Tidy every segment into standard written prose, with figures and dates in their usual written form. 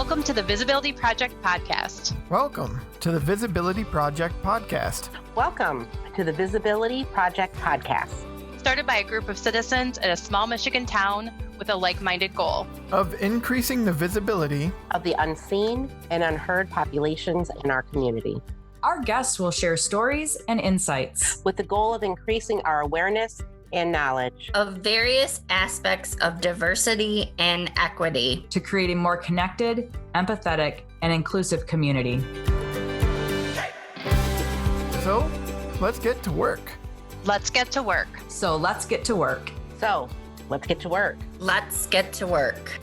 Welcome to the Visibility Project podcast. Welcome to the Visibility Project podcast. Welcome to the Visibility Project podcast. Started by a group of citizens in a small Michigan town with a like-minded goal of increasing the visibility of the unseen and unheard populations in our community. Our guests will share stories and insights with the goal of increasing our awareness and knowledge of various aspects of diversity and equity to create a more connected, empathetic, and inclusive community. So, let's get to work. Let's get to work. So let's get to work. So, let's get to work. Let's get to work.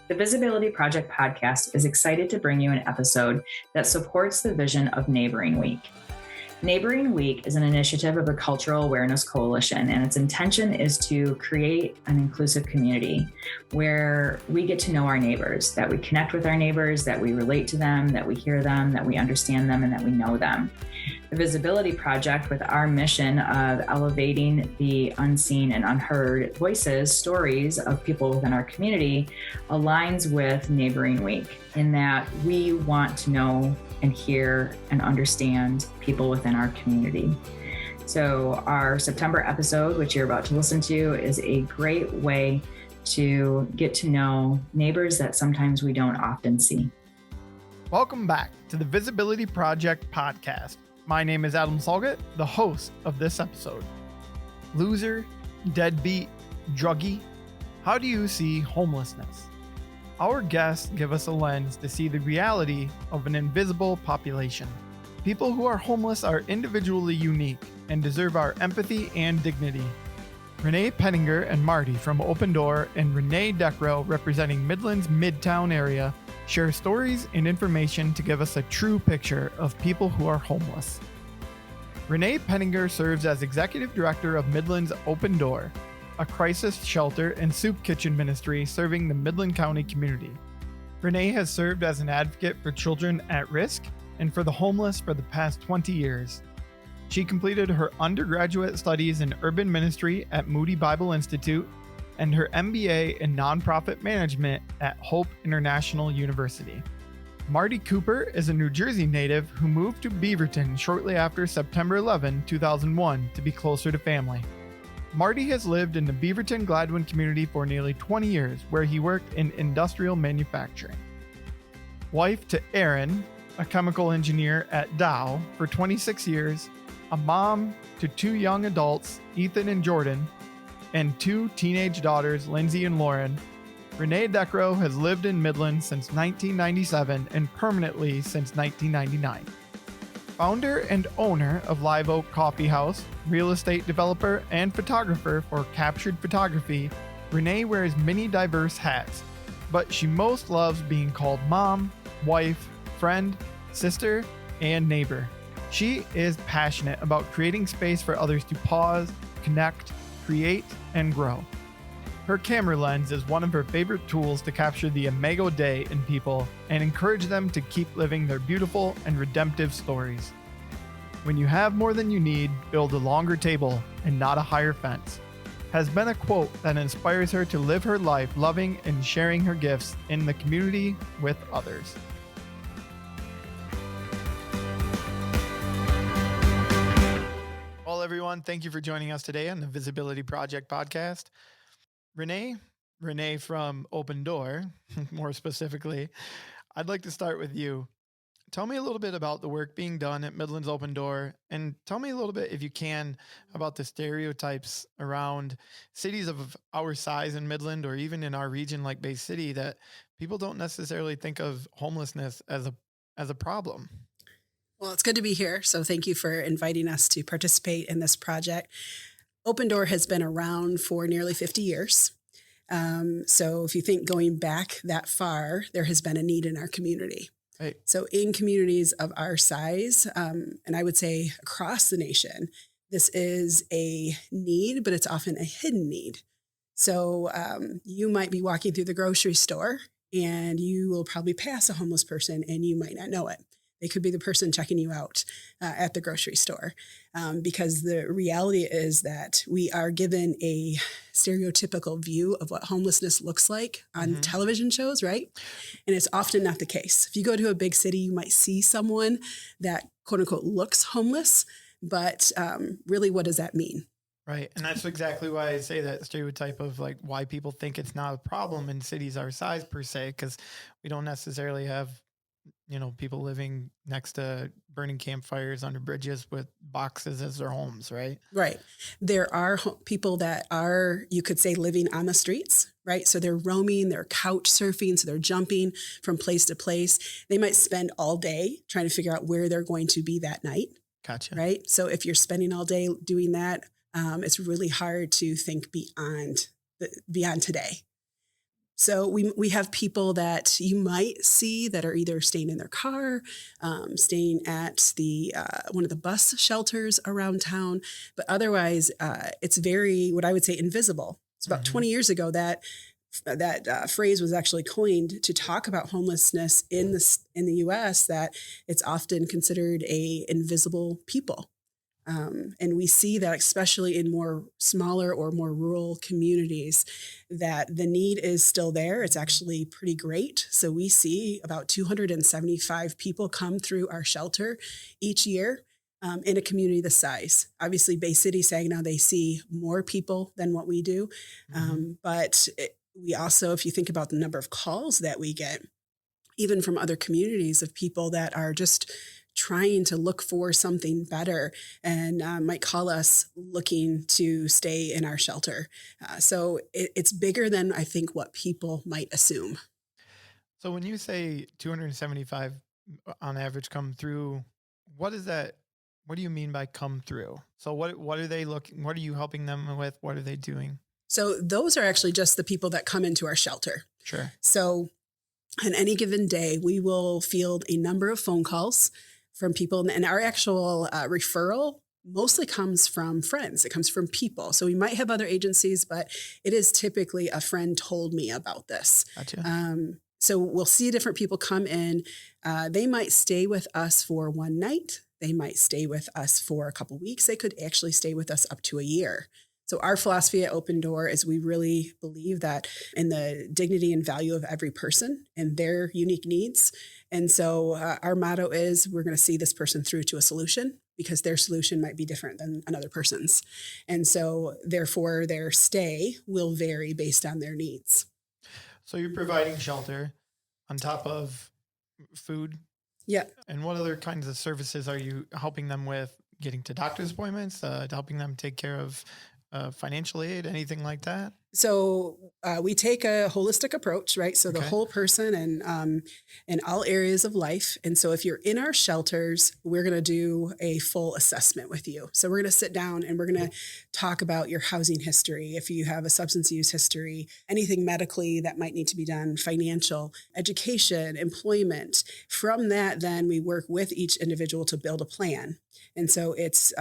The Visibility Project podcast is excited to bring you an episode that supports the vision of Neighboring Week. Neighboring Week is an initiative of the Cultural Awareness Coalition, and its intention is to create an inclusive community where we get to know our neighbors, that we connect with our neighbors, that we relate to them, that we hear them, that we understand them, and that we know them. The Visibility Project, with our mission of elevating the unseen and unheard voices, stories of people within our community, aligns with Neighboring Week in that we want to know and hear and understand people within our community. So our September episode, which you're about to listen to, is a great way to get to know neighbors that sometimes we don't often see. Welcome back to the Visibility Project podcast. My name is Adam Solgett, the host of this episode. Loser, deadbeat, druggie, how do you see homelessness? Our guests give us a lens to see the reality of an invisible population. People who are homeless are individually unique and deserve our empathy and dignity. Renee Penninger and Marty from Open Door and Renee Decrow representing Midland's Midtown area share stories and information to give us a true picture of people who are homeless. Renee Penninger serves as Executive Director of Midland's Open Door, a crisis shelter and soup kitchen ministry serving the Midland County community. Renee has served as an advocate for children at risk and for the homeless for the past 20 years. She completed her undergraduate studies in urban ministry at Moody Bible Institute and her MBA in nonprofit management at Hope International University. Marty Cooper is a New Jersey native who moved to Beaverton shortly after September 11, 2001 to be closer to family. Marty has lived in the Beaverton-Gladwin community for nearly 20 years, where he worked in industrial manufacturing. Wife to Aaron, a chemical engineer at Dow for 26 years, a mom to two young adults, Ethan and Jordan, and two teenage daughters, Lindsay and Lauren, Renee Decrow has lived in Midland since 1997 and permanently since 1999. Founder and owner of Live Oak Coffee House, real estate developer, and photographer for Captured Photography, Renee wears many diverse hats, but she most loves being called mom, wife, friend, sister, and neighbor. She is passionate about creating space for others to pause, connect, create, and grow. Her camera lens is one of her favorite tools to capture the imago Dei in people and encourage them to keep living their beautiful and redemptive stories. When you have more than you need, build a longer table and not a higher fence, has been a quote that inspires her to live her life loving and sharing her gifts in the community with others. Well, everyone, thank you for joining us today on the Visibility Project podcast. Renee from Open Door, more specifically, I'd like to start with you. Tell me a little bit about the work being done at Midland's Open Door, and tell me a little bit, if you can, about the stereotypes around cities of our size in Midland or even in our region like Bay City that people don't necessarily think of homelessness as a problem. Well, it's good to be here. So thank you for inviting us to participate in this project. Open Door has been around for nearly 50 years. So if you think going back that far, there has been a need in our community. Right. So in communities of our size, and I would say across the nation, this is a need, but it's often a hidden need. So you might be walking through the grocery store and you will probably pass a homeless person and you might not know it. They could be the person checking you out at the grocery store. Because the reality is that we are given a stereotypical view of what homelessness looks like on television shows, right? And it's often not the case. If you go to a big city, you might see someone that quote unquote looks homeless, but really, what does that mean? Right. And that's exactly why I say that stereotype of like why people think it's not a problem in cities our size per se, because we don't necessarily have, people living next to burning campfires under bridges with boxes as their homes, right? Right. There are people that are, you could say, living on the streets, right? So they're roaming, they're couch surfing, so they're jumping from place to place. They might spend all day trying to figure out where they're going to be that night. Gotcha. Right. So if you're spending all day doing that, it's really hard to think beyond today. So we have people that you might see that are either staying in their car, staying at the one of the bus shelters around town, but otherwise it's very, what I would say, invisible. It's about 20 years ago that phrase was actually coined to talk about homelessness in the U.S. That it's often considered a invisible people. And we see that especially in more smaller or more rural communities, that the need is still there. It's actually pretty great. So we see about 275 people come through our shelter each year in a community this size. Obviously, Bay City, Saginaw, they see more people than what we do. But we also, if you think about the number of calls that we get, even from other communities of people that are just trying to look for something better and might call us looking to stay in our shelter. So it's bigger than I think what people might assume. So when you say 275 on average come through, what is that? What do you mean by come through? So what are they looking? What are you helping them with? What are they doing? So those are actually just the people that come into our shelter. Sure. So on any given day, we will field a number of phone calls from people, and our actual referral mostly comes from friends. It comes from people. So we might have other agencies, but it is typically a friend told me about this. Gotcha. So we'll see different people come in. They might stay with us for one night. They might stay with us for a couple weeks. They could actually stay with us up to a year. So our philosophy at Open Door is we really believe that in the dignity and value of every person and their unique needs. And so our motto is we're going to see this person through to a solution because their solution might be different than another person's. And so therefore their stay will vary based on their needs. So you're providing shelter on top of food? Yeah. And what other kinds of services are you helping them with? Getting to doctor's appointments, helping them take care of financial aid, anything like that? So we take a holistic approach, right? So the whole person and in all areas of life. And so if you're in our shelters, we're going to do a full assessment with you. So we're going to sit down and we're going to talk about your housing history. If you have a substance use history, anything medically that might need to be done, financial, education, employment. From that, then we work with each individual to build a plan. And so it's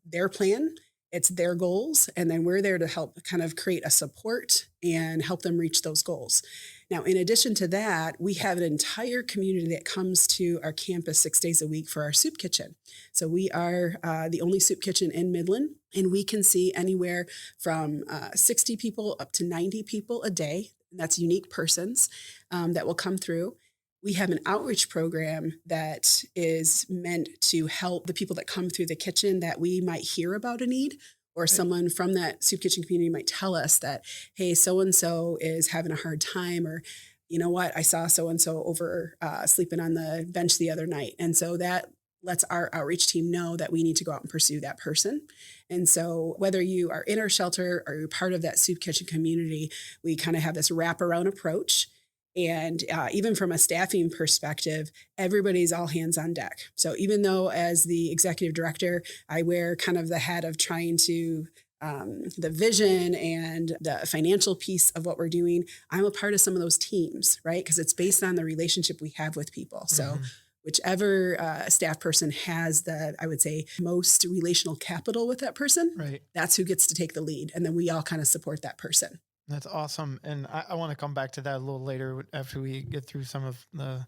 their plan. It's their goals, and then we're there to help kind of create a support and help them reach those goals. Now, in addition to that, we have an entire community that comes to our campus 6 days a week for our soup kitchen. So we are the only soup kitchen in Midland, and we can see anywhere from 60 people up to 90 people a day. That's unique persons that will come through. We have an outreach program that is meant to help the people that come through the kitchen that we might hear about a need, or someone from that soup kitchen community might tell us that, hey, so-and-so is having a hard time, or, you know what, I saw so-and-so over sleeping on the bench the other night. And so that lets our outreach team know that we need to go out and pursue that person. And so whether you are in our shelter or you're part of that soup kitchen community, we kind of have this wraparound approach. And even from a staffing perspective, everybody's all hands on deck. So even though as the executive director, I wear kind of the hat of trying to the vision and the financial piece of what we're doing, I'm a part of some of those teams, right? Because it's based on the relationship we have with people. So whichever staff person has the, I would say, most relational capital with that person, right, that's who gets to take the lead. And then we all kind of support that person. That's awesome. And I want to come back to that a little later after we get through some of the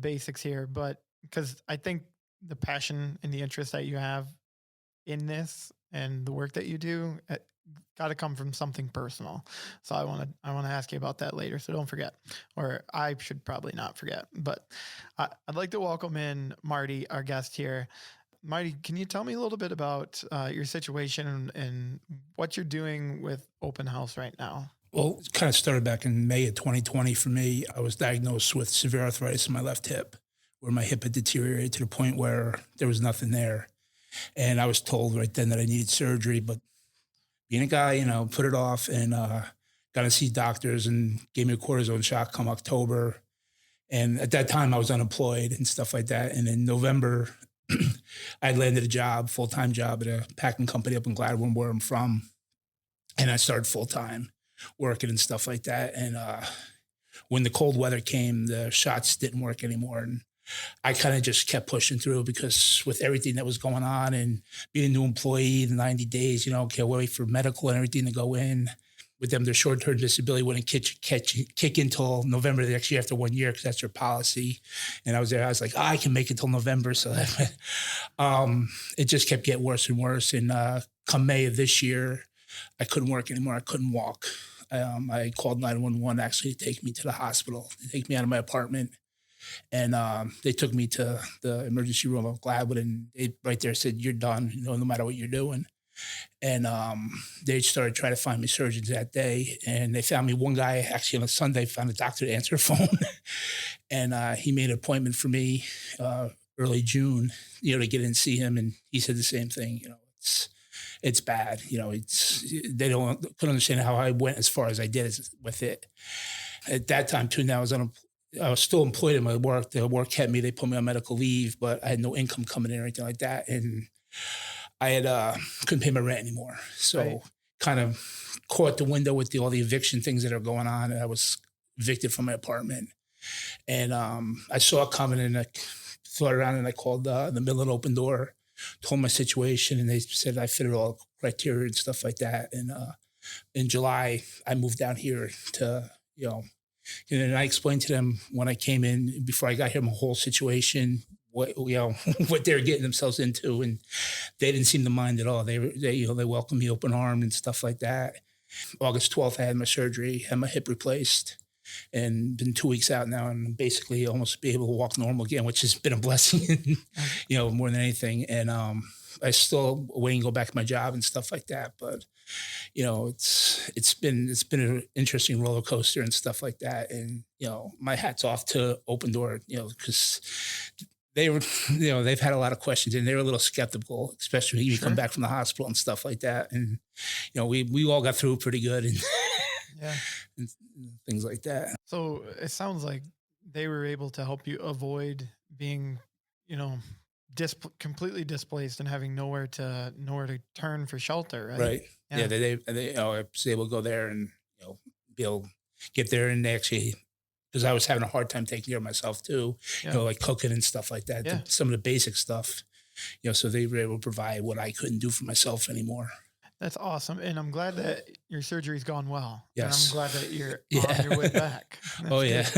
basics here. But because I think the passion and the interest that you have in this and the work that you do got to come from something personal. So I want to ask you about that later. So don't forget, or I should probably not forget. But I'd like to welcome in Marty, our guest here. Marty, can you tell me a little bit about your situation and what you're doing with Open House right now? Well, it kind of started back in May of 2020 for me. I was diagnosed with severe arthritis in my left hip, where my hip had deteriorated to the point where there was nothing there. And I was told right then that I needed surgery, but being a guy, put it off and got to see doctors and gave me a cortisone shot come October. And at that time I was unemployed and stuff like that. And in November, I landed a job, full-time job at a packing company up in Gladwin, where I'm from. And I started full-time working and stuff like that. And when the cold weather came, the shots didn't work anymore. And I kind of just kept pushing through, because with everything that was going on and being a new employee in 90 days, can't wait for medical and everything to go in. With them, their short-term disability wouldn't kick in until November the next year after 1 year, because that's their policy. And I was there. I was like, I can make it till November. So it just kept getting worse and worse. And come May of this year, I couldn't work anymore. I couldn't walk. I called 911 actually to take me to the hospital, to take me out of my apartment. And they took me to the emergency room of Gladwin, and they right there said, "You're done, no matter what you're doing." And they started trying to find me surgeons that day. And they found me one guy actually on a Sunday, found a doctor to answer a phone. And he made an appointment for me early June, to get in and see him. And he said the same thing, it's bad. They couldn't understand how I went as far as I did with it. At that time too, now I was still employed in my work. The work kept me. They put me on medical leave, but I had no income coming in or anything like that. And I had couldn't pay my rent anymore. So kind of caught the window with all the eviction things that are going on. And I was evicted from my apartment. And I saw it coming, and I thought around, and I called the Midland Open Door, told my situation, and they said I fitted all criteria and stuff like that. And in July, I moved down here to, and I explained to them when I came in, before I got here, my whole situation, what what they were getting themselves into, and they didn't seem to mind at all. They welcomed me open armed and stuff like that. August 12th, I had my surgery, had my hip replaced, and been 2 weeks out now, and basically almost be able to walk normal again, which has been a blessing, more than anything. And I still waiting to go back to my job and stuff like that, but it's been an interesting roller coaster and stuff like that. And my hat's off to Open Door, because they were, they've had a lot of questions, and they were a little skeptical, especially when you come back from the hospital and stuff like that. And we all got through it pretty good, and and things like that. So it sounds like they were able to help you avoid being, completely displaced and having nowhere to turn for shelter, right? Right. Yeah. They I was able to go there and be able to get there, and they actually, because I was having a hard time taking care of myself too, like cooking and stuff like that, some of the basic stuff, so they were able to provide what I couldn't do for myself anymore. That's awesome. And I'm glad that your surgery's gone well. Yes. And I'm glad that you're on your way back. That's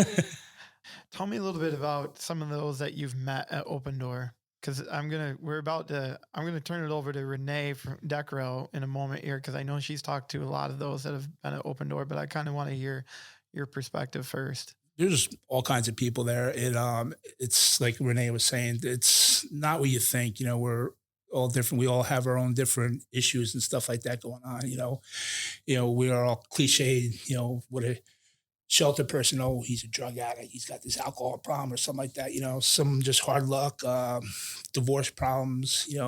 Tell me a little bit about some of those that you've met at Open Door, because I'm going to turn it over to Renee from Decro in a moment here, because I know she's talked to a lot of those that have been at Open Door, but I kind of want to hear your perspective first. There's all kinds of people there. It's like Renee was saying, it's not what you think. We're all different. We all have our own different issues and stuff like that going on. We are all cliched. What a shelter person, he's a drug addict, he's got this alcohol problem or something like that. Some just hard luck, divorce problems. We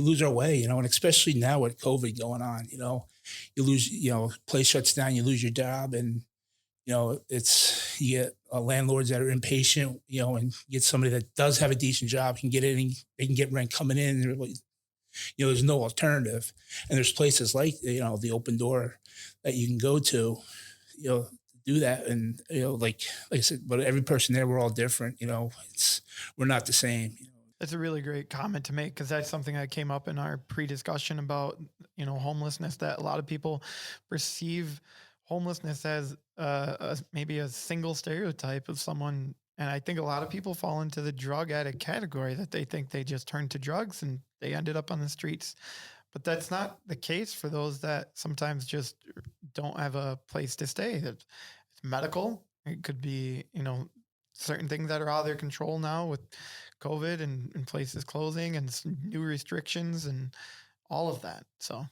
lose our way. And especially now with COVID going on, you lose. Place shuts down, you lose your job, and you get landlords that are impatient, and get somebody that does have a decent job, can get in, they can get rent coming in. There's no alternative. And there's places like, the Open Door that you can go to, do that. And, like I said, but every person there, we're all different, we're not the same. That's a really great comment to make, because that's something that came up in our pre-discussion about, homelessness, that a lot of people perceive homelessness as maybe a single stereotype of someone And I think a lot of people fall into the drug addict category, that they think they just turned to drugs and they ended up on the streets. But that's not the case for those that sometimes just don't have a place to stay. It's medical. It could be, certain things that are out of their control now with COVID and places closing and new restrictions and all of that. So,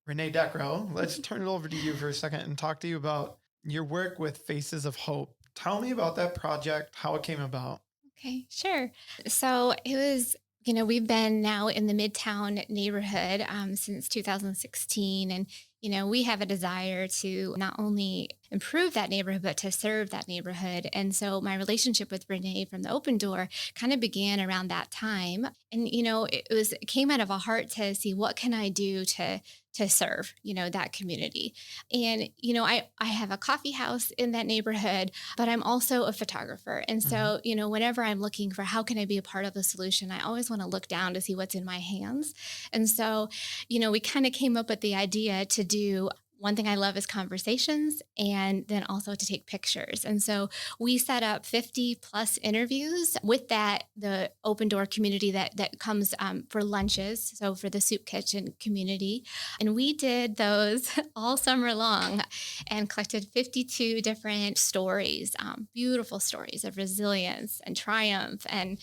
Renee Decro, let's turn it over to you for a second and talk to you about your work with Faces of Hope. Tell me about that project, how it came about. Okay, sure. So it was, we've been now in the Midtown neighborhood since 2016. And, we have a desire to not only improve that neighborhood, but to serve that neighborhood. And so my relationship with Renee from the Open Door kind of began around that time. And, it came out of a heart to see what can I do to serve, that community. And, I have a coffee house in that neighborhood, but I'm also a photographer. And so, whenever I'm looking for how can I be a part of the solution, I always want to look down to see what's in my hands. And so, we kind of came up with the idea to do one thing I love is conversations, and then also to take pictures. And so we set up 50 plus interviews with the Open Door community that comes for lunches. So for the soup kitchen community. And we did those all summer long and collected 52 different stories, beautiful stories of resilience and triumph. And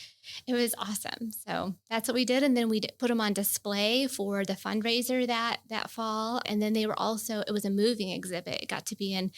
it was awesome. So that's what we did. And then we put them on display for the fundraiser that fall. And then it was a moving exhibit. It got to be in,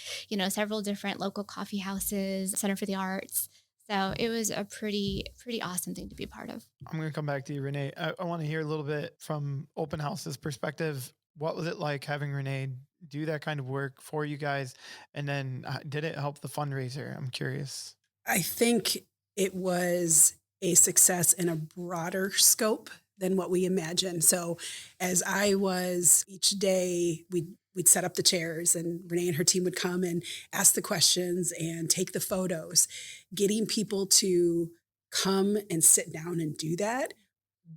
several different local coffee houses, Center for the Arts. So it was a pretty awesome thing to be a part of. I'm going to come back to you, Renee. I want to hear a little bit from Open House's perspective. What was it like having Renee do that kind of work for you guys? And then did it help the fundraiser? I'm curious. I think it was a success in a broader scope than what we imagined. So as I was each day, we'd set up the chairs and Renee and her team would come and ask the questions and take the photos. Getting people to come and sit down and do that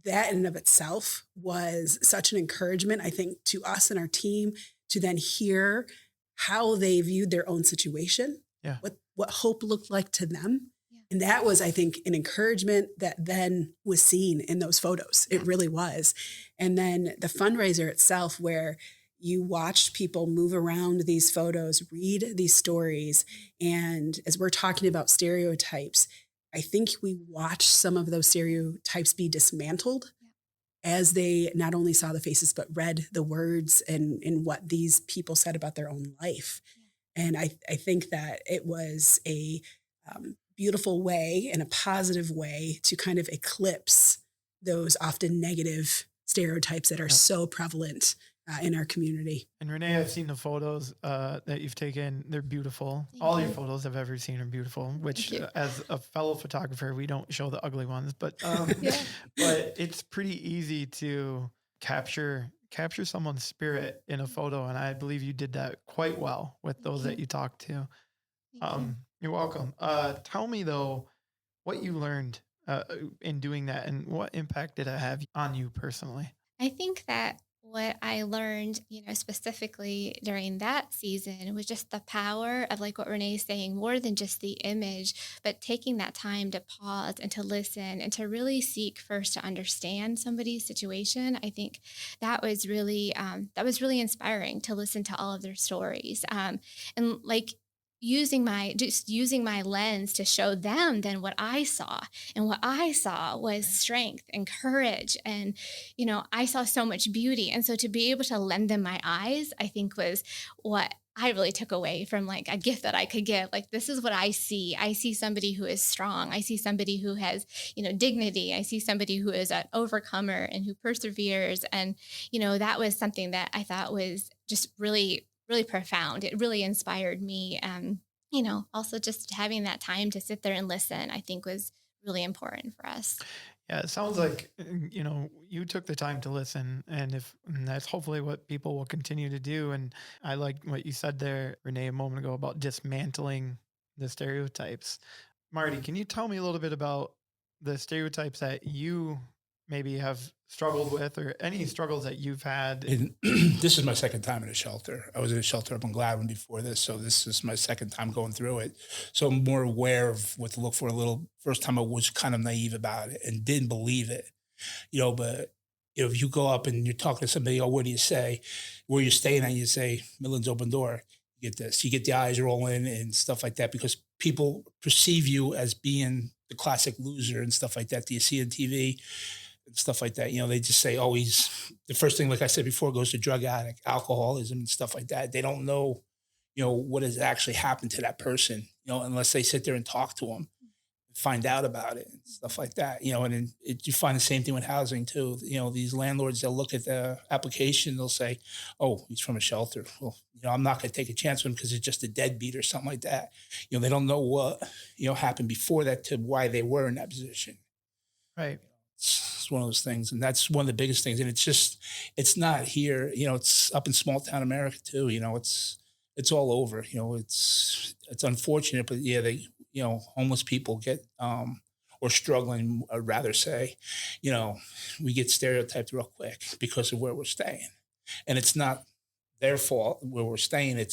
in and of itself was such an encouragement, I think, to us and our team to then hear how they viewed their own situation, what hope looked like to them. And that was, I think, an encouragement that then was seen in those photos. It really was. And then the fundraiser itself, where you watched people move around these photos, read these stories. And as we're talking about stereotypes, I think we watched some of those stereotypes be dismantled as they not only saw the faces, but read the words and what these people said about their own life. And I think that it was a beautiful way and a positive way to kind of eclipse those often negative stereotypes that are so prevalent in our community. And Renee, I've seen the photos that you've taken. They're beautiful. All your photos I've ever seen are beautiful, which as a fellow photographer, we don't show the ugly ones, but but it's pretty easy to capture someone's spirit in a photo. And I believe you did that quite well with those that you talked to. You're welcome. Tell me though, what you learned in doing that and what impact did it have on you personally? I think that what I learned, specifically during that season was just the power of like what Renee's saying, more than just the image, but taking that time to pause and to listen and to really seek first to understand somebody's situation. I think that was really inspiring to listen to all of their stories. And like, using my lens to show them then what I saw. And what I saw was strength and courage. And, I saw so much beauty. And so to be able to lend them my eyes, I think was what I really took away from like a gift that I could give. Like, this is what I see. I see somebody who is strong. I see somebody who has, dignity. I see somebody who is an overcomer and who perseveres. And, that was something that I thought was just really profound. It really inspired me. Also just having that time to sit there and listen, I think was really important for us. Yeah, it sounds like, you took the time to listen, and that's hopefully what people will continue to do. And I like what you said there, Renee, a moment ago about dismantling the stereotypes. Marty, can you tell me a little bit about the stereotypes that you maybe have struggled with, or any struggles that you've had? And this is my second time in a shelter. I was in a shelter up in Gladwin before this, so this is my second time going through it. So I'm more aware of what to look for. First time I was kind of naive about it and didn't believe it, but if you go up and you're talking to somebody, what do you say? Where you're staying at, you say, Midland's Open Door. You get this. You get the eyes rolling and stuff like that because people perceive you as being the classic loser and stuff like that. Do you see on TV and stuff like that? They just say, oh, he's the first thing, like I said before, goes to drug addict, alcoholism and stuff like that. They don't know, what has actually happened to that person, unless they sit there and talk to them. Find out about it and stuff like that, and then you find the same thing with housing too. These landlords, they'll look at the application, they'll say, oh, he's from a shelter. Well, I'm not going to take a chance with him because it's just a deadbeat or something like that. They don't know what, happened before that to why they were in that position. Right. It's one of those things. And that's one of the biggest things. And it's not here, it's up in small town America too. It's all over, it's unfortunate, but yeah, homeless people get, or struggling, I'd rather say, we get stereotyped real quick because of where we're staying. And it's not their fault where we're staying.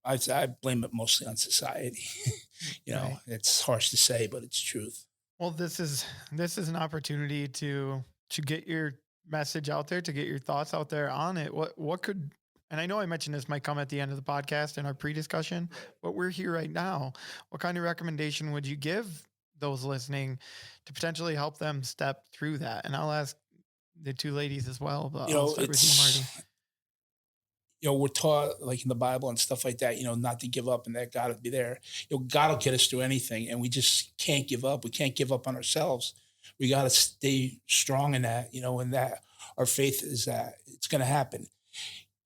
I blame it mostly on society. Right. It's harsh to say, but it's truth. Well, this is an opportunity to get your message out there, to get your thoughts out there on it. What could, and I know I mentioned this might come at the end of the podcast in our pre-discussion, but we're here right now. What kind of recommendation would you give those listening to potentially help them step through that? And I'll ask the two ladies as well, but I'll start with you, Marty. We're taught like in the Bible and stuff like that, not to give up and that God will be there. God will get us through anything and we just can't give up. We can't give up on ourselves. We got to stay strong in that, and that our faith is that it's going to happen.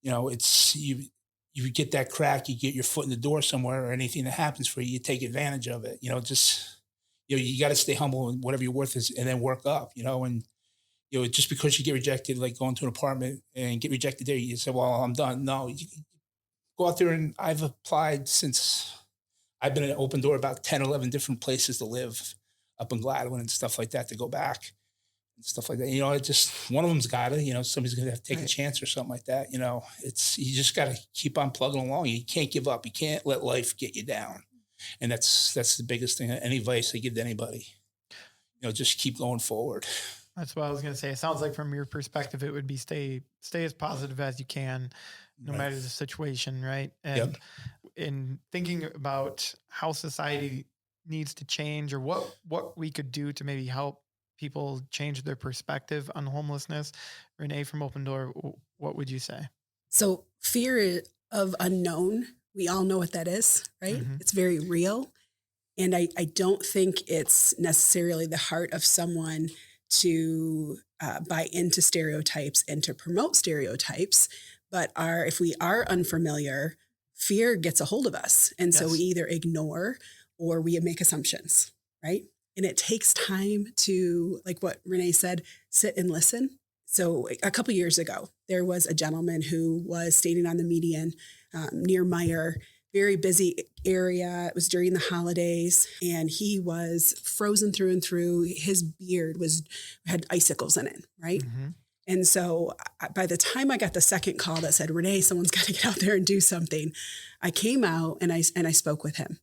It's you get that crack, you get your foot in the door somewhere or anything that happens for you, you take advantage of it, you got to stay humble and whatever your worth is and then work up, and just because you get rejected, like going to an apartment and get rejected there, you say, well, I'm done. No, you go out there and I've applied since I've been at Open Door about 10, 11 different places to live up in Gladwin and stuff like that to go back. And stuff like that, it just one of them's got to, somebody's going to have to take a chance or something like that. You just got to keep on plugging along. You can't give up. You can't let life get you down. And that's the biggest thing. Any advice I give to anybody, just keep going forward. That's what I was going to say. It sounds like from your perspective, it would be stay as positive as you can, no matter the situation. Right. And in thinking about how society needs to change or what we could do to maybe help people change their perspective on homelessness. Renee from Open Door, what would you say? So fear of unknown, we all know what that is, right? Mm-hmm. It's very real. And I don't think it's necessarily the heart of someone to buy into stereotypes and to promote stereotypes. But if we are unfamiliar, fear gets a hold of us. And so we either ignore or we make assumptions, right? And it takes time to, like what Renee said, sit and listen. So a couple years ago, there was a gentleman who was standing on the median near Meyer, very busy area. It was during the holidays, and he was frozen through and through. His beard had icicles in it, right? Mm-hmm. And so by the time I got the second call that said, Renee, someone's got to get out there and do something, I came out and I spoke with him.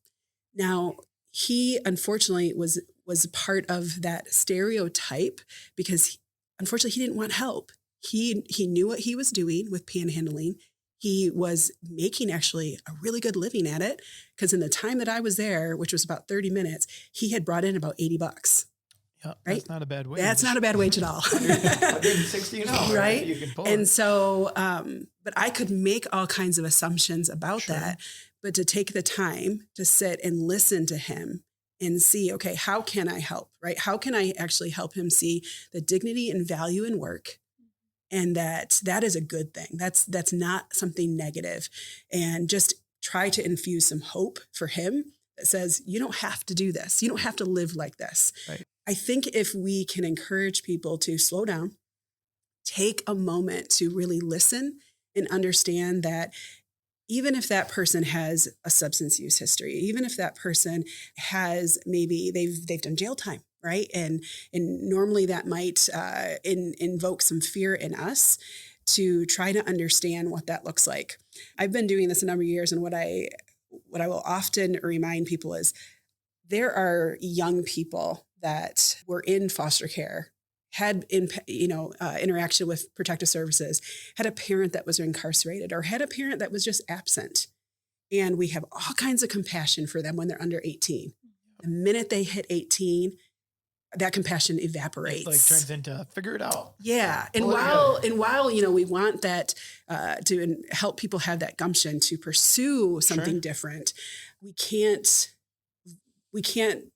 Now, he unfortunately was part of that stereotype because unfortunately he didn't want help. He knew what he was doing with panhandling. He was making actually a really good living at it because in the time that I was there, which was about 30 minutes, he had brought in about $80. Yeah, right? That's not a bad wage. That's not a bad wage at all. 160 an hour, right? You can pull and it. So, but I could make all kinds of assumptions about that. But to take the time to sit and listen to him and see, okay, how can I help, right? How can I actually help him see the dignity and value in work? And that is a good thing. That's not something negative. And just try to infuse some hope for him that says, you don't have to do this. You don't have to live like this. Right. I think if we can encourage people to slow down, take a moment to really listen and understand that even if that person has a substance use history, even if that person has maybe they've done jail time, right? And normally that might invoke some fear in us to try to understand what that looks like. I've been doing this a number of years, and what I will often remind people is there are young people that were in foster care, had interaction with protective services, had a parent that was incarcerated, or had a parent that was just absent. And we have all kinds of compassion for them when they're under 18. The minute they hit 18, that compassion evaporates. It like turns into figure it out. Yeah. And while we want that to help people have that gumption to pursue something different, we can't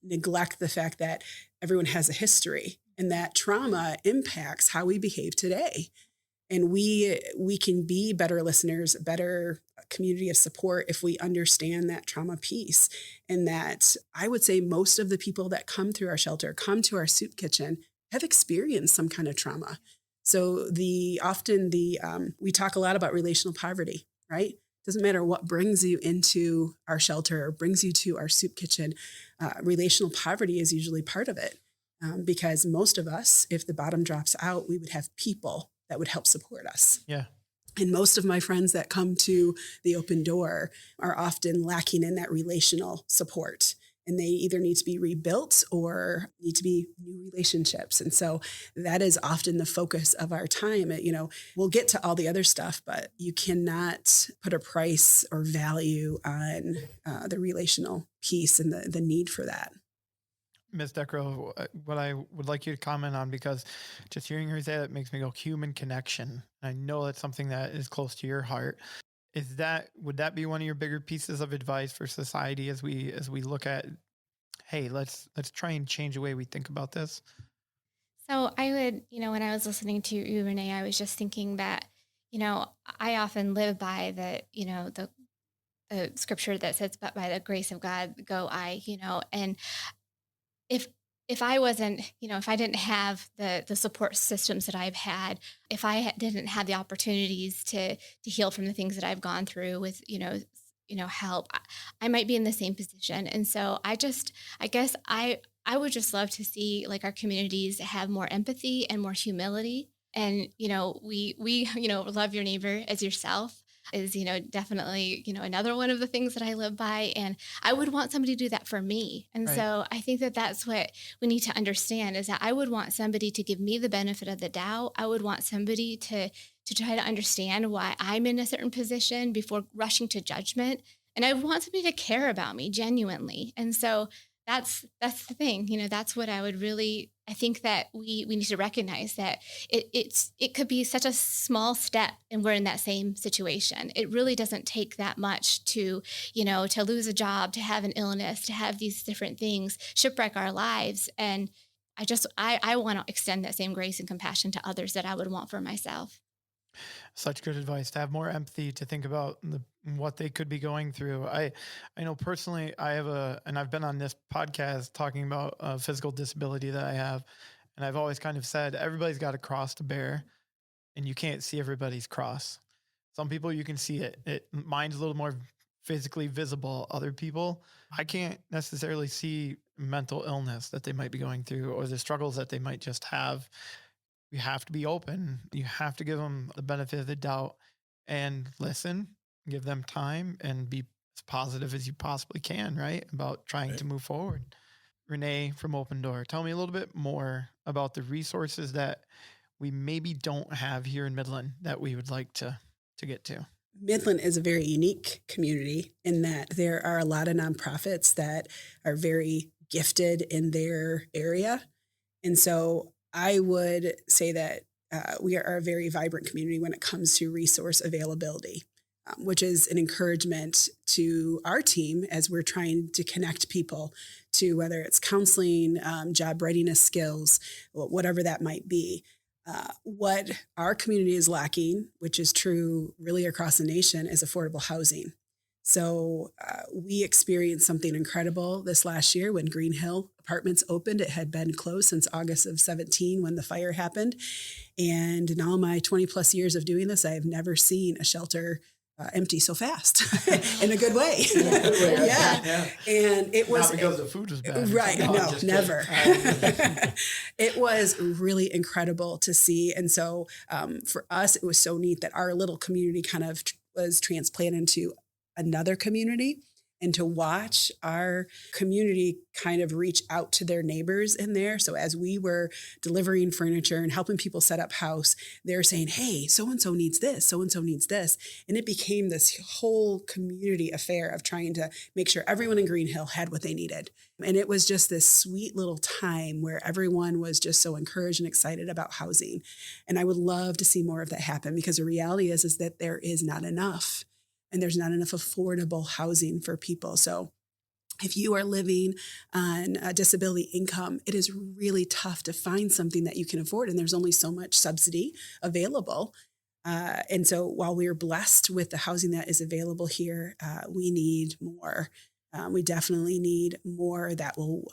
neglect the fact that everyone has a history and that trauma impacts how we behave today. And we can be better listeners, better community of support if we understand that trauma piece. And that I would say most of the people that come through our shelter, come to our soup kitchen, have experienced some kind of trauma. So we talk a lot about relational poverty, right? Doesn't matter what brings you into our shelter or brings you to our soup kitchen. Relational poverty is usually part of it, because most of us, if the bottom drops out, we would have people that would help support us. Yeah. And most of my friends that come to the Open Door are often lacking in that relational support. And they either need to be rebuilt or need to be new relationships. And so that is often the focus of our time. We'll get to all the other stuff, but you cannot put a price or value on the relational piece and the need for that. Ms. Decro, what I would like you to comment on, because just hearing her say that makes me go human connection. I know that's something that is close to your heart. Would that be one of your bigger pieces of advice for society as we look at, hey, let's try and change the way we think about this? So I would, when I was listening to you, Renee, I was just thinking that, I often live by the scripture that says, but by the grace of God, go I, and if I wasn't, if I didn't have the support systems that I've had, if I didn't have the opportunities to heal from the things that I've gone through with, help, I might be in the same position. And so I guess I would just love to see like our communities have more empathy and more humility. And, we love your neighbor as yourself is, definitely, another one of the things that I live by. And I would want somebody to do that for me. And so I think that that's what we need to understand, is that I would want somebody to give me the benefit of the doubt. I would want somebody to try to understand why I'm in a certain position before rushing to judgment. And I want somebody to care about me genuinely. And so that's the thing, that's what I would really, I think that we need to recognize that it could be such a small step and we're in that same situation. It really doesn't take that much to lose a job, to have an illness, to have these different things shipwreck our lives. And I want to extend that same grace and compassion to others that I would want for myself. Such good advice, to have more empathy, to think about what they could be going through. I know personally, and I've been on this podcast talking about a physical disability that I have. And I've always kind of said, everybody's got a cross to bear and you can't see everybody's cross. Some people you can see it. Mine's a little more physically visible. Other people, I can't necessarily see mental illness that they might be going through or the struggles that they might just have. You have to be open. You have to give them the benefit of the doubt and listen, give them time, and be as positive as you possibly can, right? About trying to move forward. Renee from Open Door, tell me a little bit more about the resources that we maybe don't have here in Midland that we would like to get to. Midland is a very unique community in that there are a lot of nonprofits that are very gifted in their area. And so I would say that we are a very vibrant community when it comes to resource availability, which is an encouragement to our team as we're trying to connect people to whether it's counseling, job readiness skills, whatever that might be. What our community is lacking, which is true really across the nation, is affordable housing. So we experienced something incredible this last year when Green Hill Apartments opened. It had been closed since August of 17 when the fire happened. And in all my 20 plus years of doing this, I have never seen a shelter empty so fast in a good way. Yeah. And it was not because the food was bad. right. No, I'm No, just never. kidding. It was really incredible to see. And so for us, it was so neat that our little community kind of was transplanted into another community, and to watch our community kind of reach out to their neighbors in there. So as we were delivering furniture and helping people set up house, they're saying, hey, so-and-so needs this, so-and-so needs this. And it became this whole community affair of trying to make sure everyone in Green Hill had what they needed. And it was just this sweet little time where everyone was just so encouraged and excited about housing. And I would love to see more of that happen, because the reality is that there is not enough. And there's not enough affordable housing for people. So if you are living on a disability income, it is really tough to find something that you can afford. And there's only so much subsidy available. And so while we are blessed with the housing that is available here, we need more. We definitely need more that will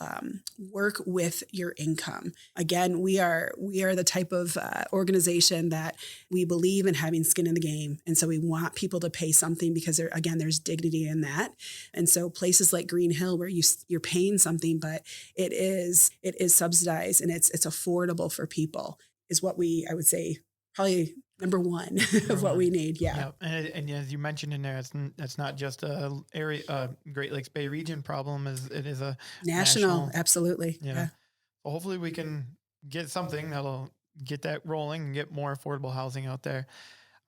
work with your income. Again, we are the type of organization that we believe in having skin in the game. And so we want people to pay something, because there's dignity in that. And so places like Green Hill, where you're paying something, but it is subsidized and it's affordable for people, is what I would say, probably number one of what we need. Yeah. And as you mentioned in there, it's not just a Great Lakes Bay region problem, it is a national. Absolutely. Yeah. Well, hopefully we can get something that'll get that rolling and get more affordable housing out there.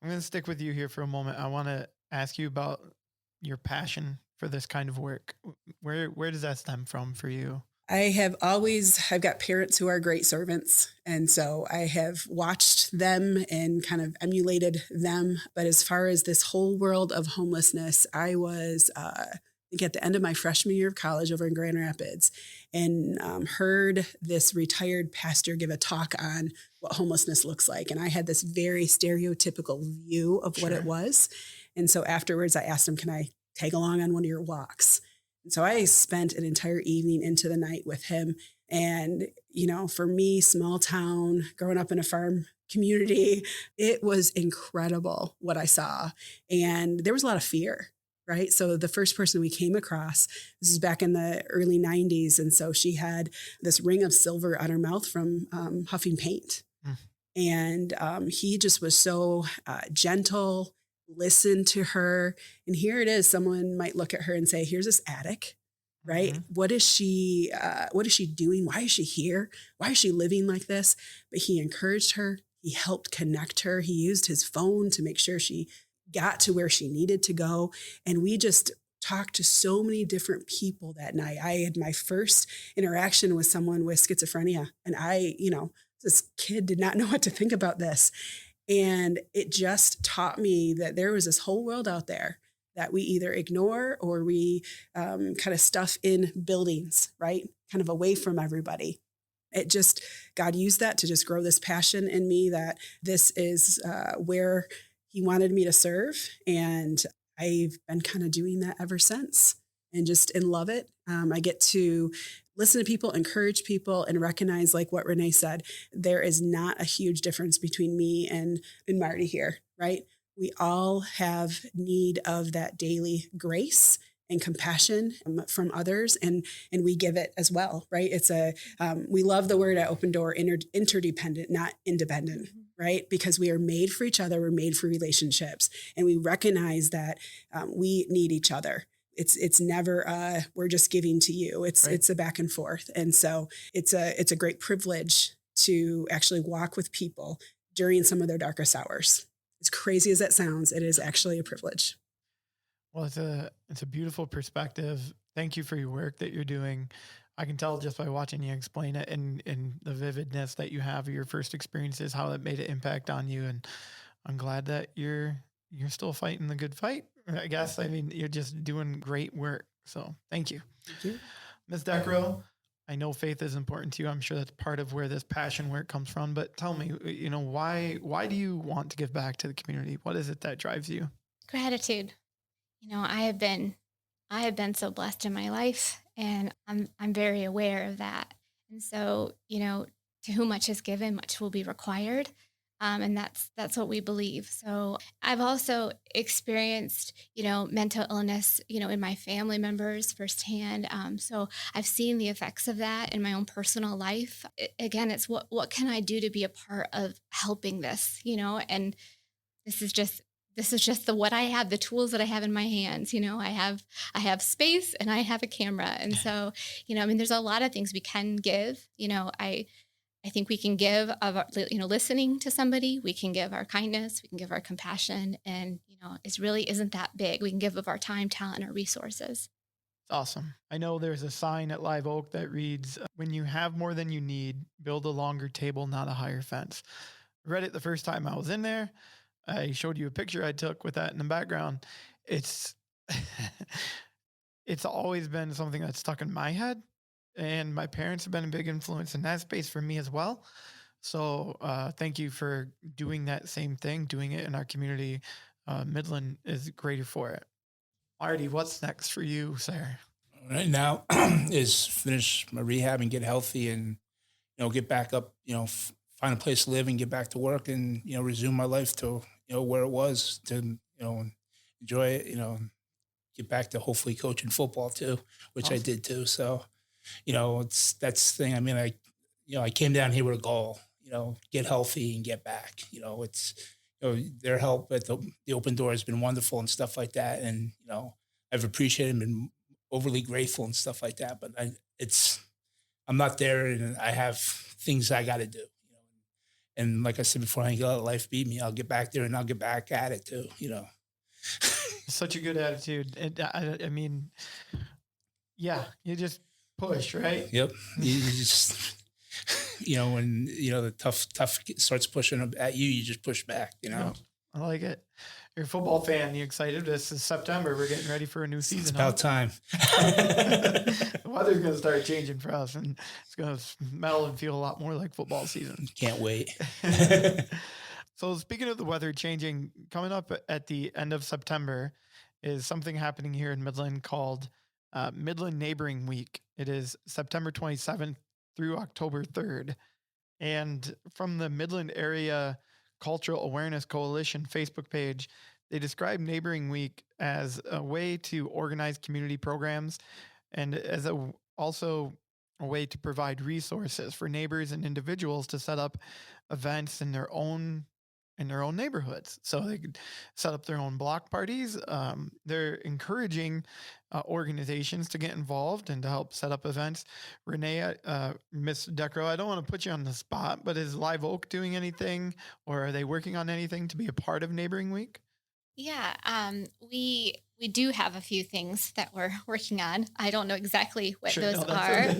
I'm going to stick with you here for a moment. I want to ask you about your passion for this kind of work. Where does that stem from for you? I've got parents who are great servants. And so I have watched them and kind of emulated them. But as far as this whole world of homelessness, I was, I think at the end of my freshman year of college over in Grand Rapids, and heard this retired pastor give a talk on what homelessness looks like. And I had this very stereotypical view of what it was. And so afterwards I asked him, can I tag along on one of your walks? And so I spent an entire evening into the night with him. And, for me, small town, growing up in a farm community, it was incredible what I saw. And there was a lot of fear, right? So the first person we came across, this is back in the early 90s. And so she had this ring of silver on her mouth from huffing paint. And he just was so gentle, listen to her. And here it is, someone might look at her and say, here's this addict, right? Mm-hmm. What is she doing? Why is she here? Why is she living like this? But he encouraged her. He helped connect her. He used his phone to make sure she got to where she needed to go. And we just talked to so many different people that night. I had my first interaction with someone with schizophrenia. And this kid did not know what to think about this. And it just taught me that there was this whole world out there that we either ignore or we kind of stuff in buildings, right? Kind of away from everybody. God used that to just grow this passion in me that this is where he wanted me to serve. And I've been kind of doing that ever since, and just in love it. I get to listen to people, encourage people, and recognize, like what Renee said, there is not a huge difference between me and Marty here, right? We all have need of that daily grace and compassion from others, and we give it as well, right? It's we love the word at Open Door, interdependent, not independent, right? Because we are made for each other, we're made for relationships, and we recognize that we need each other. It's never we're just giving to you. It's a back and forth. And so it's a great privilege to actually walk with people during some of their darkest hours. As crazy as that sounds, it is actually a privilege. Well, it's a beautiful perspective. Thank you for your work that you're doing. I can tell just by watching you explain it and the vividness that you have of your first experiences, how it made an impact on you. And I'm glad that you're still fighting the good fight, I guess. I mean, you're just doing great work. So thank you. Thank you. Ms. Deckrow, I know faith is important to you. I'm sure that's part of where this passion work comes from, but tell me, why do you want to give back to the community? What is it that drives you? Gratitude. I have been so blessed in my life, and I'm very aware of that. And so, to whom much is given, much will be required. And that's what we believe. So I've also experienced, mental illness, in my family members firsthand. So I've seen the effects of that in my own personal life. Again, it's what can I do to be a part of helping this, and this is just the what I have, the tools that I have in my hands. I have space and I have a camera. And so, there's a lot of things we can give. I think we can give of our, listening to somebody, we can give our kindness, we can give our compassion, and it really isn't that big. We can give of our time, talent, and our resources. Awesome. I know there's a sign at Live Oak that reads, "When you have more than you need, build a longer table, not a higher fence." I read it the first time I was in there. I showed you a picture I took with that in the background. It's it's always been something that's stuck in my head, and my parents have been a big influence in that space for me as well. So thank you for doing that same thing, doing it in our community. Midland is greater for it. Marty, what's next for you, sir? Right now is finish my rehab and get healthy and, get back up, find a place to live and get back to work and, resume my life to, where it was to, enjoy it, get back to hopefully coaching football too, which I did too. So, that's the thing. I mean, I came down here with a goal, get healthy and get back, it's, their help at the open door has been wonderful and stuff like that. And, I've appreciated and been overly grateful and stuff like that, but I'm not there and I have things I got to do, and like I said before, I ain't gonna let life beat me. I'll get back there and I'll get back at it too, Such a good attitude. And I mean, yeah, you just push, right? Yep. You just, when, the tough starts pushing at you, you just push back, Yeah, I like it. You're a football fan. You excited? This is September. We're getting ready for a new season. It's about time. The weather's going to start changing for us, and it's going to smell and feel a lot more like football season. Can't wait. So speaking of the weather changing, coming up at the end of September is something happening here in Midland called Midland Neighboring Week. It is September 27th through October 3rd. And from the Midland Area Cultural Awareness Coalition Facebook page, they describe Neighboring Week as a way to organize community programs and as also a way to provide resources for neighbors and individuals to set up events in their own neighborhoods. So they could set up their own block parties. They're encouraging organizations to get involved and to help set up events. Renee, Miss Decro, I don't want to put you on the spot, but is Live Oak doing anything, or are they working on anything to be a part of Neighboring Week? Yeah, we do have a few things that we're working on. I don't know exactly what those are,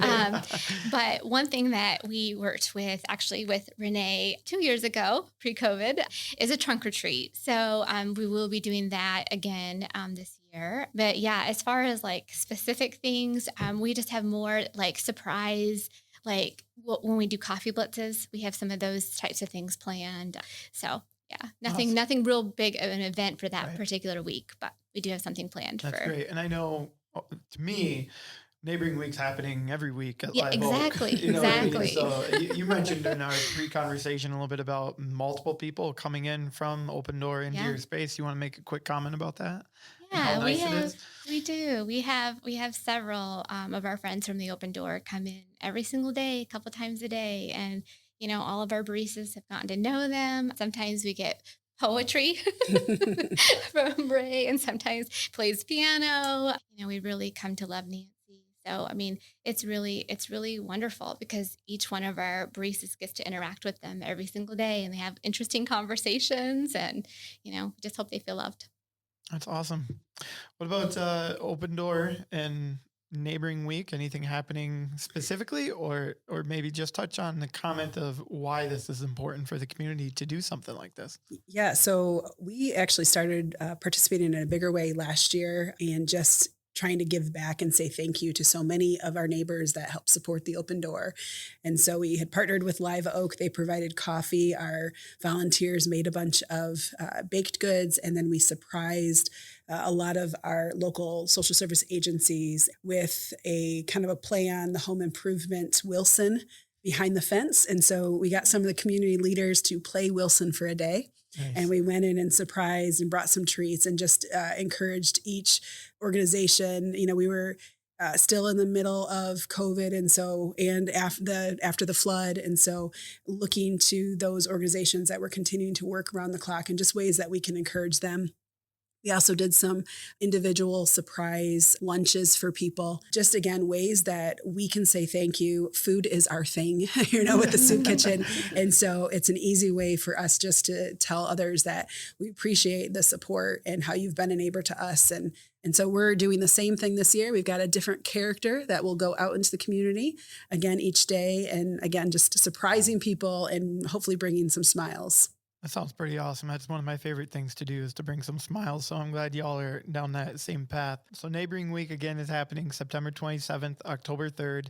but one thing that we worked with, actually with Renee 2 years ago, pre-COVID, is a trunk or treat. So we will be doing that again this year. But yeah, as far as like specific things, we just have more like surprise. Like when we do coffee blitzes, we have some of those types of things planned. So yeah, nothing real big of an event for that particular week, but we do have something planned. That's great. And I know, to me, Neighboring Week's happening every week at Live exactly, Oak. exactly. What I mean? So you mentioned in our pre-conversation a little bit about multiple people coming in from Open Door into your space. You want to make a quick comment about that? Yeah, we do. We have several of our friends from the Open Door come in every single day, a couple times a day, and all of our baristas have gotten to know them. Sometimes we get poetry from Ray, and sometimes plays piano. We really come to love Nancy. So, I mean, it's really wonderful because each one of our baristas gets to interact with them every single day, and they have interesting conversations, and just hope they feel loved. That's awesome. What about Open Door and Neighboring Week? Anything happening specifically, or maybe just touch on the comment of why this is important for the community to do something like this? Yeah, so we actually started participating in a bigger way last year and just trying to give back and say thank you to so many of our neighbors that help support the Open Door. And so we had partnered with Live Oak. They provided coffee. Our volunteers made a bunch of baked goods, and then we surprised a lot of our local social service agencies with a kind of a play on the home improvement Wilson, behind the fence. And so we got some of the community leaders to play Wilson for a day. Nice. And we went in and surprised and brought some treats and just encouraged each organization. We were still in the middle of COVID. And after the flood. And so looking to those organizations that were continuing to work around the clock and just ways that we can encourage them. We also did some individual surprise lunches for people. Just again, ways that we can say thank you. Food is our thing, with the soup kitchen. And so it's an easy way for us just to tell others that we appreciate the support and how you've been a neighbor to us. And so we're doing the same thing this year. We've got a different character that will go out into the community again each day. And again, just surprising people and hopefully bringing some smiles. That sounds pretty awesome. That's one of my favorite things to do is to bring some smiles. So I'm glad y'all are down that same path. So Neighboring Week again is happening September 27th, October 3rd.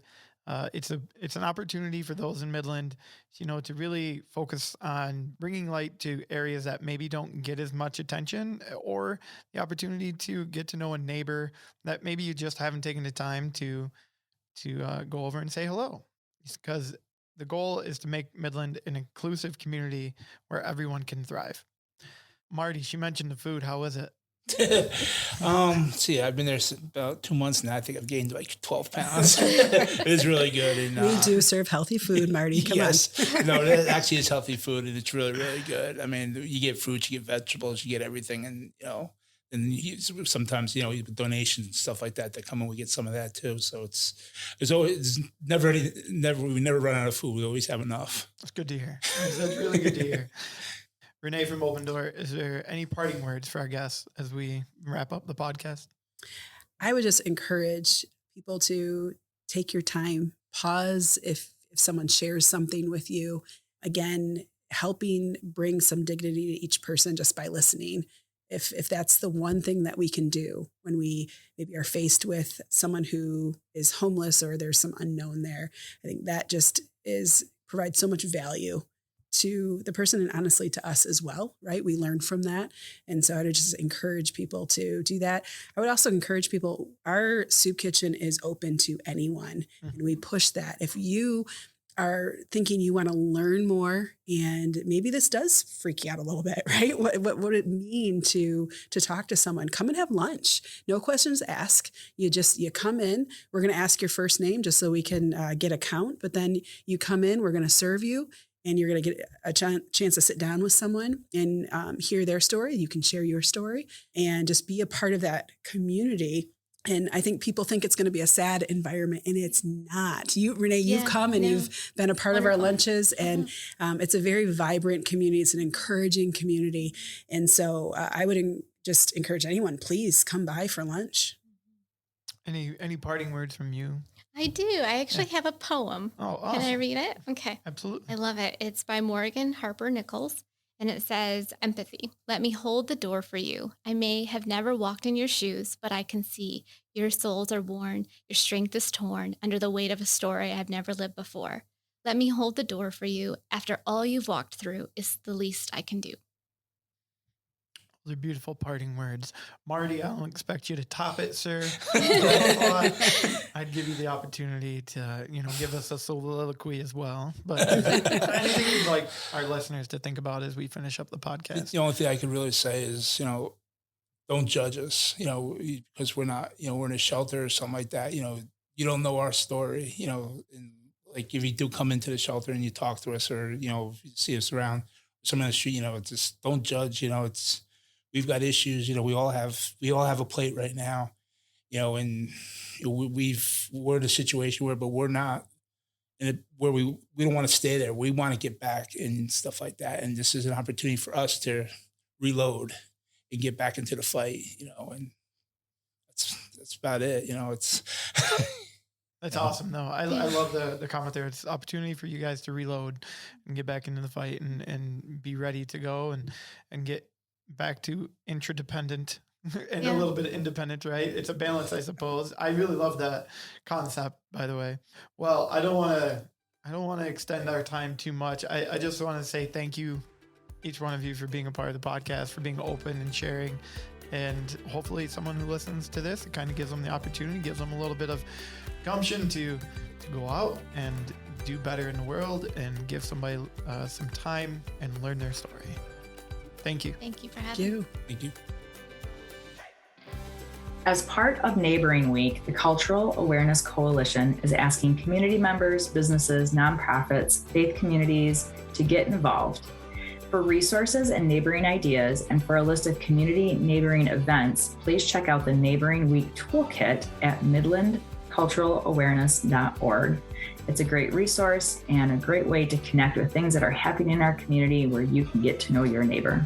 It's an opportunity for those in Midland, to really focus on bringing light to areas that maybe don't get as much attention, or the opportunity to get to know a neighbor that maybe you just haven't taken the time to go over and say hello. Because the goal is to make Midland an inclusive community where everyone can thrive. Marty, she mentioned the food. How was it? I've been there about 2 months now. I think I've gained like 12 pounds. It is really good. And we do serve healthy food, Marty. Come on. No, it actually is healthy food, and it's really, really good. I mean, you get fruits, you get vegetables, you get everything, and sometimes with donations and stuff like that come in, we get some of that too. So we never run out of food. We always have enough. That's good to hear. That's really good to hear. Renee from Open Door, is there any parting words for our guests as we wrap up the podcast? I would just encourage people to take your time, pause if someone shares something with you. Again, helping bring some dignity to each person just by listening. If that's the one thing that we can do when we maybe are faced with someone who is homeless or there's some unknown there, I think that just provides so much value to the person and honestly to us as well, right? We learn from that. And so I would just encourage people to do that. I would also encourage people, our soup kitchen is open to anyone. Mm-hmm. And we push that. If you are thinking you want to learn more, and maybe this does freak you out a little bit, right? What would it mean to talk to someone? Come and have lunch. No questions asked. You come in. We're going to ask your first name just so we can get a count. But then you come in, we're going to serve you, and you're going to get a chance to sit down with someone and hear their story. You can share your story and just be a part of that community. And I think people think it's going to be a sad environment, and it's not. Renee, you've come and you've been a part of our lunches, and it's a very vibrant community. It's an encouraging community. And so I would just encourage anyone, please come by for lunch. Any parting words from you? I do. I actually have a poem. Oh, awesome. Can I read it? Okay. Absolutely. I love it. It's by Morgan Harper Nichols. And it says, empathy. Let me hold the door for you. I may have never walked in your shoes, but I can see your soles are worn. Your strength is torn under the weight of a story I've never lived before. Let me hold the door for you. After all you've walked through is the least I can do. Those are beautiful parting words. Marty, I don't expect you to top it, sir. I'd give you the opportunity to, give us a soliloquy as well. But anything you'd like our listeners to think about as we finish up the podcast? The only thing I could really say is, don't judge us, because we're not, we're in a shelter or something like that. You don't know our story, and like if you do come into the shelter and you talk to us or, you see us around someone on the street, just don't judge, we've got issues, we all have a plate right now, and we're in a situation but we're not where we don't want to stay there. We want to get back and stuff like that. And this is an opportunity for us to reload and get back into the fight, and that's about it. It's that's awesome. No, I love the comment there. It's an opportunity for you guys to reload and get back into the fight and be ready to go and get back to interdependent and a little bit independent, right? It's a balance, I suppose. I really love that concept, by the way. Well, I don't want to extend our time too much. I just want to say thank you, each one of you, for being a part of the podcast, for being open and sharing. And hopefully someone who listens to this, it kind of gives them the opportunity, gives them a little bit of gumption to go out and do better in the world and give somebody some time and learn their story. Thank you. Thank you for having me. Thank you. As part of Neighboring Week, the Cultural Awareness Coalition is asking community members, businesses, nonprofits, faith communities to get involved. For resources and neighboring ideas, and for a list of community neighboring events, please check out the Neighboring Week Toolkit at midlandculturalawareness.org. It's a great resource and a great way to connect with things that are happening in our community where you can get to know your neighbor.